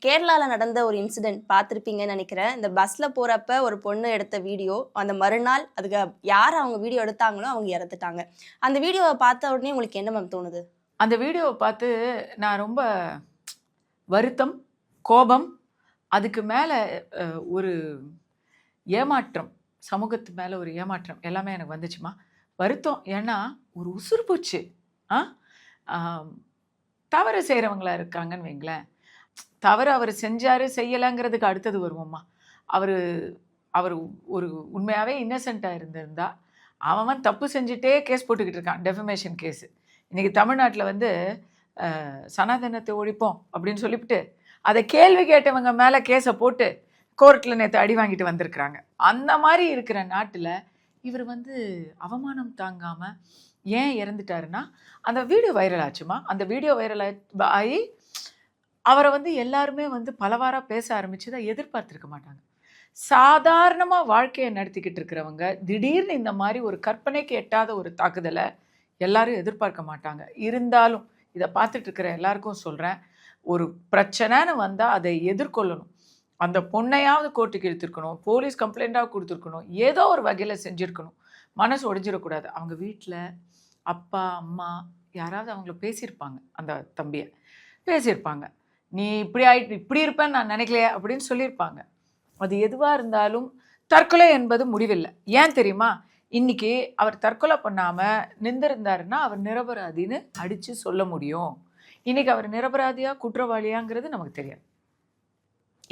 கேரளால நடந்த ஒரு இன்சிடென்ட் பார்த்துருப்பீங்கன்னு நினைக்கிறேன். இந்த பஸ்ல போறப்ப ஒரு பொண்ணு எடுத்த வீடியோ, அந்த மறுநாள் அதுக்கு யார் அவங்க வீடியோ எடுத்தாங்களோ அவங்க இறந்துட்டாங்க. அந்த வீடியோவ பார்த்த உடனே உங்களுக்கு என்ன மேம் தோணுது? அந்த வீடியோவ பார்த்து நான் ரொம்ப வருத்தம், கோபம், அதுக்கு மேல ஒரு ஏமாற்றம், சமூகத்து மேல ஒரு ஏமாற்றம் எல்லாமே எனக்கு வந்துச்சுமா. வருத்தம் ஏன்னா ஒரு உசுறு போச்சு. ஆ தவறு செய்கிறவங்களா இருக்காங்கன்னு வைங்களேன். தவறு அவர் செஞ்சாரு செய்யலைங்கிறதுக்கு அடுத்தது வருவோம்மா. அவர் அவர் ஒரு உண்மையாகவே இன்னசென்ட்டாக இருந்திருந்தா அவன் தப்பு செஞ்சுட்டே கேஸ் போட்டுக்கிட்டு இருக்கான், டெஃபமேஷன் கேஸு. இன்றைக்கி தமிழ்நாட்டில் வந்து சனாதனத்தை ஒழிப்போம் அப்படின்னு சொல்லிவிட்டு அதை கேள்வி கேட்டவங்க மேலே கேஸை போட்டு கோர்ட்டில் நேற்று அடி வாங்கிட்டு வந்திருக்கிறாங்க. அந்த மாதிரி இருக்கிற நாட்டில் இவர் வந்து அவமானம் தாங்காமல் ஏன் இறந்துட்டாருன்னா அந்த வீடியோ வைரல் ஆச்சுமா. அந்த வீடியோ வைரல் ஆகி அவரை வந்து எல்லாருமே வந்து பலவாறாக பேச ஆரம்பிச்சதை எதிர்பார்த்துருக்க மாட்டாங்க. சாதாரணமாக வாழ்க்கையை நடத்திக்கிட்டு இருக்கிறவங்க திடீர்னு இந்த மாதிரி ஒரு கற்பனைக்கு எட்டாத ஒரு தாக்குதலை எல்லாரும் எதிர்பார்க்க மாட்டாங்க. இருந்தாலும் இதை பார்த்துட்டு இருக்கிற எல்லாருக்கும் சொல்கிறேன், ஒரு பிரச்சனைன்னு வந்தால் அதை எதிர்கொள்ளணும். அந்த பொண்ணையாவது கோர்ட்டுக்கு இழுத்துருக்கணும், போலீஸ் கம்ப்ளைண்ட்டாக கொடுத்துருக்கணும், ஏதோ ஒரு வகையில் செஞ்சுருக்கணும். மனசு உடைஞ்சிடக்கூடாது. அவங்க வீட்டில் அப்பா அம்மா யாராவது அவங்கள பேசியிருப்பாங்க, அந்த தம்பியை பேசியிருப்பாங்க. நீ இப்படி ஆகிட்டு இப்படி இருப்பேன்னு நான் நினைக்கலையே அப்படின்னு சொல்லியிருப்பாங்க. அது எதுவாக இருந்தாலும் தற்கொலை என்பது முடிவில்லை. ஏன் தெரியுமா? இன்னைக்கு அவர் தற்கொலை பண்ணாமல் நின்றிருந்தாருன்னா அவர் நிரபராதின்னு அடித்து சொல்ல முடியும். இன்னைக்கு அவர் நிரபராதியா குற்றவாளியாங்கிறது நமக்கு தெரியாது.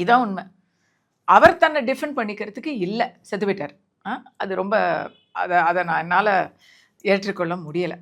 இதான் உண்மை. அவர் தன்னை டிஃபெண்ட் பண்ணிக்கிறதுக்கு இல்லை, செத்து போயிட்டார். அது ரொம்ப அதை நான் என்னால் ஏற்றுக்கொள்ள முடியலை.